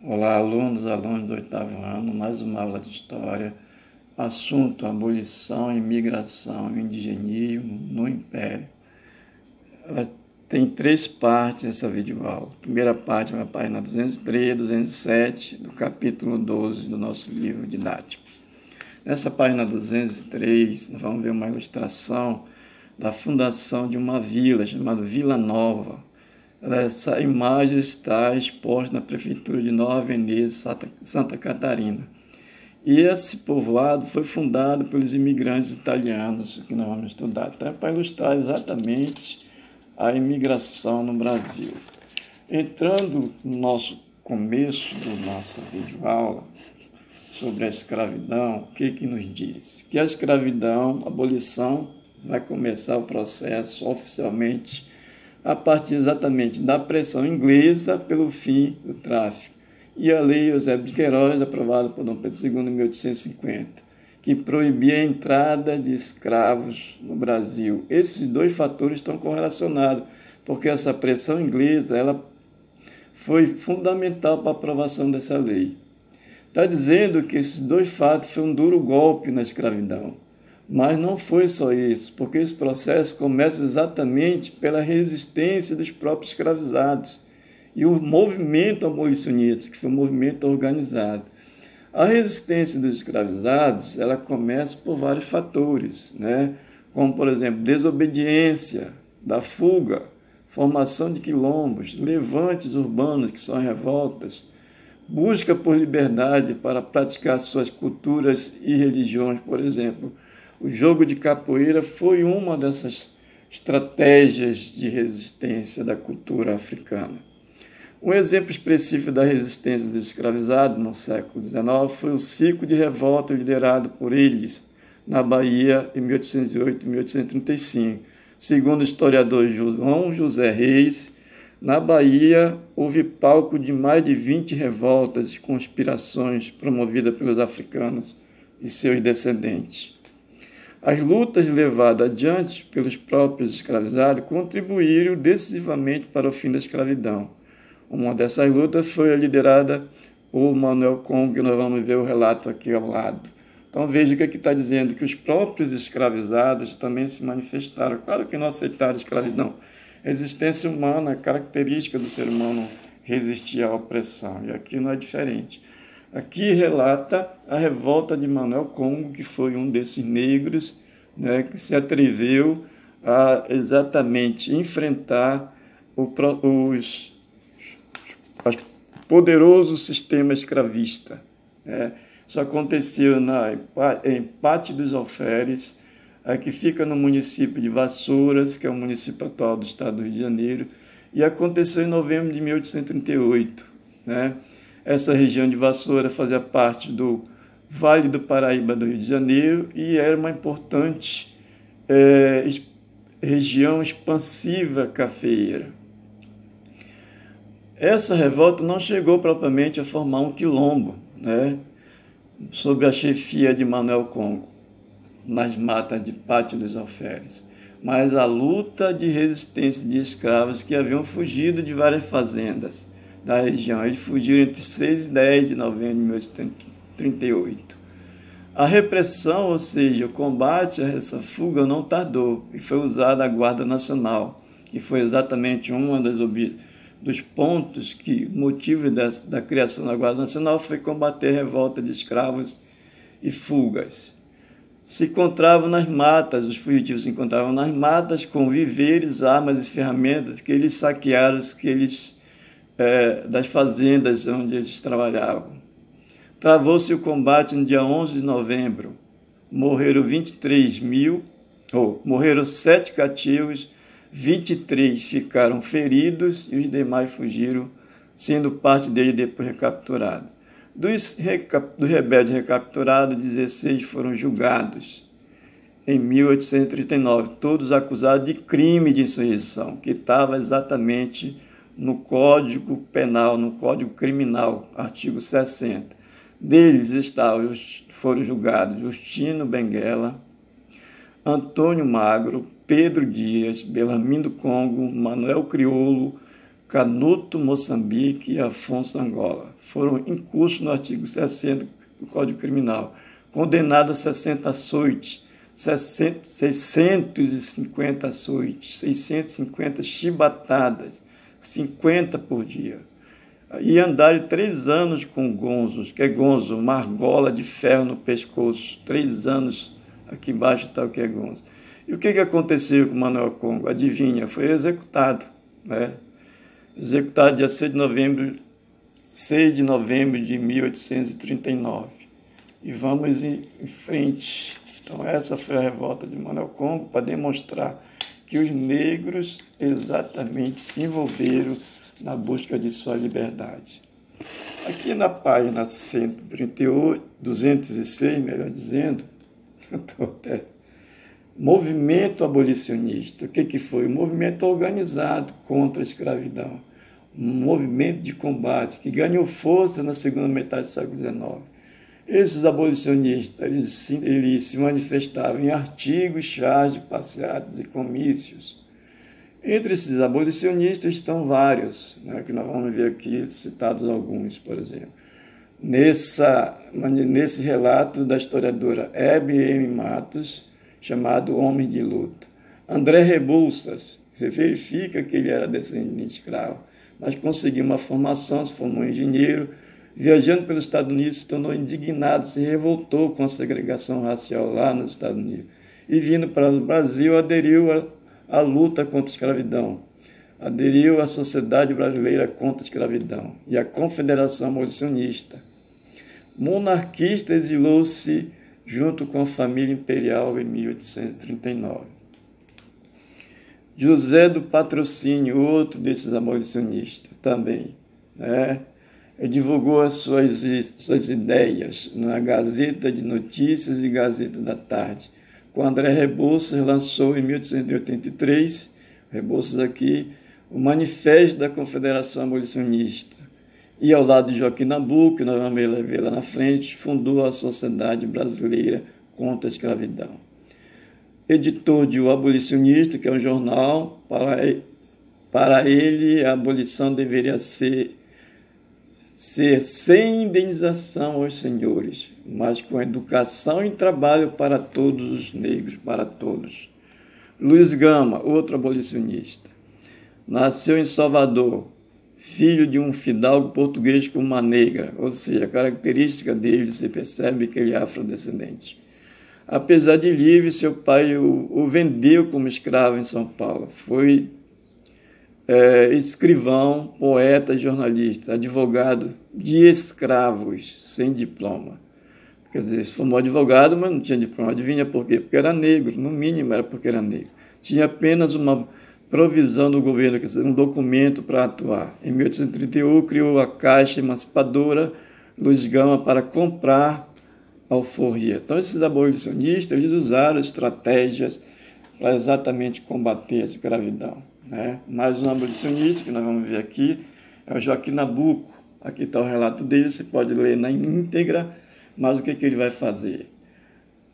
Olá, alunos do oitavo ano, mais uma aula de História. Assunto: abolição, imigração e indigenismo no Império. Ela tem três partes, essa videoaula. A primeira parte vai na página 203 e 207 do capítulo 12 do nosso livro didático. Nessa página 203, nós vamos ver uma ilustração da fundação de uma vila chamada Vila Nova. Essa imagem está exposta na prefeitura de Nova Veneza, Santa Catarina. E esse povoado foi fundado pelos imigrantes italianos, que nós vamos estudar, então, para ilustrar exatamente a imigração no Brasil. Entrando no nosso começo da nossa videoaula sobre a escravidão, o que nos diz? Que a escravidão, a abolição, vai começar o processo oficialmente a partir exatamente da pressão inglesa pelo fim do tráfico. E a Lei Eusébio de Queiroz, aprovada por Dom Pedro II em 1850, que proibia a entrada de escravos no Brasil. Esses dois fatores estão correlacionados, porque essa pressão inglesa ela foi fundamental para a aprovação dessa lei. Está dizendo que esses dois fatos foram um duro golpe na escravidão. Mas não foi só isso, porque esse processo começa exatamente pela resistência dos próprios escravizados e o movimento abolicionista, que foi um movimento organizado. A resistência dos escravizados, ela começa por vários fatores, como, por exemplo, desobediência, da fuga, formação de quilombos, levantes urbanos, que são revoltas, busca por liberdade para praticar suas culturas e religiões, por exemplo. O jogo de capoeira foi uma dessas estratégias de resistência da cultura africana. Um exemplo expressivo da resistência dos escravizados no século XIX foi o ciclo de revolta liderado por eles na Bahia em 1808 e 1835. Segundo o historiador João José Reis, na Bahia houve palco de mais de 20 revoltas e conspirações promovidas pelos africanos e seus descendentes. As lutas levadas adiante pelos próprios escravizados contribuíram decisivamente para o fim da escravidão. Uma dessas lutas foi a liderada por Manuel Congo, que nós vamos ver o relato aqui ao lado. Então veja que aqui está dizendo que os próprios escravizados também se manifestaram. Claro que não aceitaram a escravidão. A existência humana, a característica do ser humano resistir à opressão. E aqui não é diferente. Aqui relata a revolta de Manuel Congo, que foi um desses negros, que se atreveu a exatamente enfrentar o poderoso sistema escravista. Isso aconteceu em Pátio dos Alferes, que fica no município de Vassouras, que é o município atual do estado do Rio de Janeiro, e aconteceu em novembro de 1838. Essa região de Vassoura fazia parte do Vale do Paraíba do Rio de Janeiro e era uma importante região expansiva cafeeira. Essa revolta não chegou propriamente a formar um quilombo, sob a chefia de Manuel Congo, nas matas de Pátio dos Alferes, mas a luta de resistência de escravos que haviam fugido de várias fazendas da região. Eles fugiram entre 6 e 10 de novembro de 1838. A repressão, ou seja, o combate a essa fuga não tardou e foi usada a Guarda Nacional, que foi exatamente dos pontos que motivo da criação da Guarda Nacional foi combater a revolta de escravos e fugas. Se encontravam nas matas, os fugitivos se encontravam nas matas com víveres, armas e ferramentas que eles saquearam, das fazendas onde eles trabalhavam. Travou-se o combate no dia 11 de novembro. Morreram 7 cativos, 23 ficaram feridos e os demais fugiram, sendo parte deles depois recapturados. Dos rebeldes recapturados, 16 foram julgados em 1839, todos acusados de crime de insurreição, que estava exatamente no Código Penal, no Código Criminal, artigo 60. Deles foram julgados Justino Benguela, Antônio Magro, Pedro Dias, Bellarmino Congo, Manuel Crioulo, Canuto Moçambique e Afonso Angola. foram incursos no artigo 60 do Código Criminal, condenados a 60 açoites, 650 açoites, 650 chibatadas, 50 por dia. E andaram 3 anos com gonzos, que é gonzo, uma argola de ferro no pescoço, 3 anos aqui embaixo está o que é gonzo. E o que aconteceu com Manuel Congo? Adivinha, foi executado, né? Executado dia 6 de novembro de 1839. E vamos em frente. Então essa foi a revolta de Manuel Congo para demonstrar que os negros exatamente se envolveram na busca de sua liberdade. Aqui na página 138, 206, melhor dizendo, movimento abolicionista. O que foi? Um movimento organizado contra a escravidão. Um movimento de combate que ganhou força na segunda metade do século XIX. Esses abolicionistas eles se manifestavam em artigos, charges, passeatas e comícios. Entre esses abolicionistas estão vários, né, que nós vamos ver aqui citados alguns, por exemplo. Nesse relato da historiadora Hebe M. Matos, chamado Homem de Luta. André Rebouças, você verifica que ele era descendente de escravo, mas conseguiu uma formação, se formou engenheiro, viajando pelos Estados Unidos, se tornou indignado, se revoltou com a segregação racial lá nos Estados Unidos. E vindo para o Brasil, aderiu à luta contra a escravidão. Aderiu à Sociedade Brasileira contra a Escravidão e à Confederação Abolicionista. Monarquista, exilou-se junto com a família imperial em 1839. José do Patrocínio, outro desses abolicionistas também, né? Ele divulgou as suas ideias na Gazeta de Notícias e Gazeta da Tarde. Com André Rebouças, lançou em 1883, Rebouças aqui, o Manifesto da Confederação Abolicionista. E ao lado de Joaquim Nabuco, que nós vamos ver lá na frente, fundou a Sociedade Brasileira contra a Escravidão. Editor de O Abolicionista, que é um jornal, para ele a abolição deveria ser sem indenização aos senhores, mas com educação e trabalho para todos os negros, para todos. Luiz Gama, outro abolicionista, nasceu em Salvador, filho de um fidalgo português com uma negra, ou seja, a característica dele, se percebe que ele é afrodescendente. Apesar de livre, seu pai o vendeu como escravo em São Paulo. Foi escrivão, poeta, jornalista, advogado de escravos, sem diploma. Quer dizer, se formou advogado, mas não tinha diploma. Adivinha por quê? Porque era negro, no mínimo era porque era negro. Tinha apenas uma provisão do governo, quer dizer, um documento para atuar. Em 1831, criou a Caixa Emancipadora Luiz Gama para comprar alforria. Então, esses abolicionistas, eles usaram estratégias para exatamente combater a escravidão, né? Mais um abolicionista que nós vamos ver aqui é o Joaquim Nabuco. Aqui está o relato dele, você pode ler na íntegra, mas o que ele vai fazer?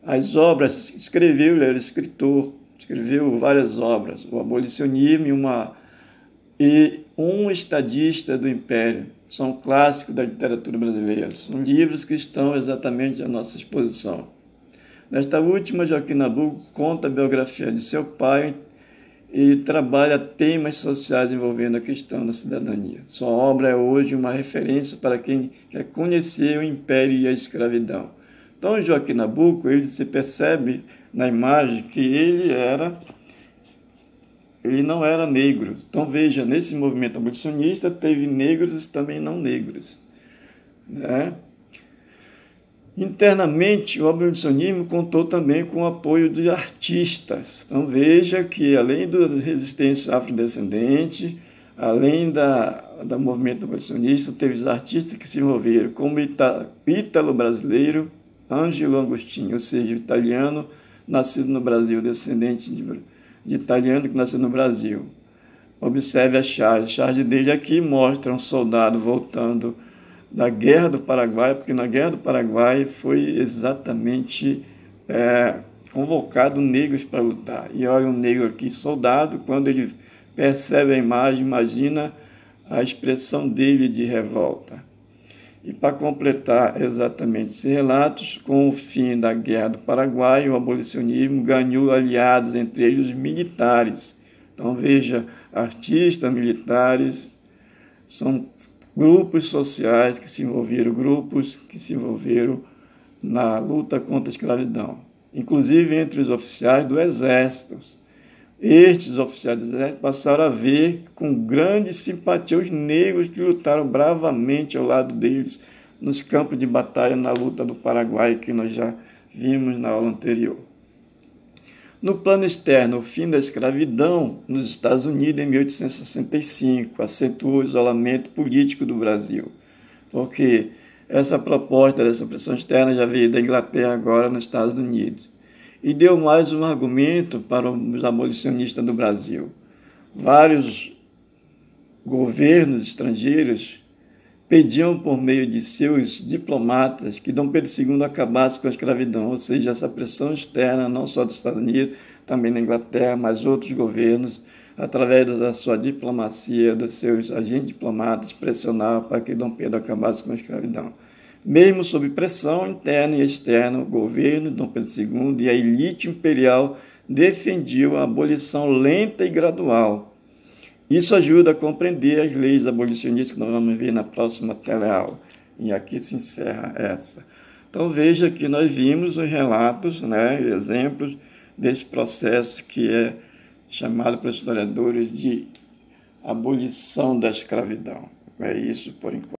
As obras, ele era escritor, escreveu várias obras, o Abolicionismo e um estadista do Império. São clássicos da literatura brasileira, são livros que estão exatamente à nossa exposição. Nesta última, Joaquim Nabuco conta a biografia de seu pai e trabalha temas sociais envolvendo a questão da cidadania. Sua obra é hoje uma referência para quem quer conhecer o Império e a escravidão. Então, Joaquim Nabuco, ele se percebe na imagem que ele não era negro. Então, veja, nesse movimento abolicionista teve negros e também não negros, né? Internamente, o abolicionismo contou também com o apoio de artistas. Então, veja que, além da resistência afrodescendente, além do movimento abolicionista, teve os artistas que se envolveram, como ítalo-brasileiro Ângelo Agostinho, ou seja, italiano, nascido no Brasil, descendente de italiano que nasceu no Brasil. Observe a charge. A charge dele aqui mostra um soldado voltando da Guerra do Paraguai, porque na Guerra do Paraguai foi exatamente convocado negros para lutar. E olha um negro aqui, soldado, quando ele percebe a imagem, imagina a expressão dele de revolta. E para completar exatamente esses relatos, com o fim da Guerra do Paraguai, o abolicionismo ganhou aliados, entre eles os militares. Então veja, artistas militares são grupos sociais que se envolveram na luta contra a escravidão, inclusive entre os oficiais do Exército. Estes oficiais do Exército passaram a ver com grande simpatia os negros que lutaram bravamente ao lado deles nos campos de batalha na luta do Paraguai, que nós já vimos na aula anterior. No plano externo, o fim da escravidão nos Estados Unidos em 1865 acentuou o isolamento político do Brasil, porque essa proposta dessa pressão externa já veio da Inglaterra, agora nos Estados Unidos, e deu mais um argumento para os abolicionistas do Brasil. Vários governos estrangeiros pediam por meio de seus diplomatas que Dom Pedro II acabasse com a escravidão, ou seja, essa pressão externa, não só dos Estados Unidos, também da Inglaterra, mas outros governos, através da sua diplomacia, dos seus agentes diplomatas, pressionavam para que Dom Pedro acabasse com a escravidão. Mesmo sob pressão interna e externa, o governo de Dom Pedro II e a elite imperial defendiam a abolição lenta e gradual. Isso ajuda a compreender as leis abolicionistas que nós vamos ver na próxima teleaula. E aqui se encerra essa. Então veja que nós vimos os relatos, exemplos desse processo que é chamado pelos historiadores de abolição da escravidão. É isso por enquanto.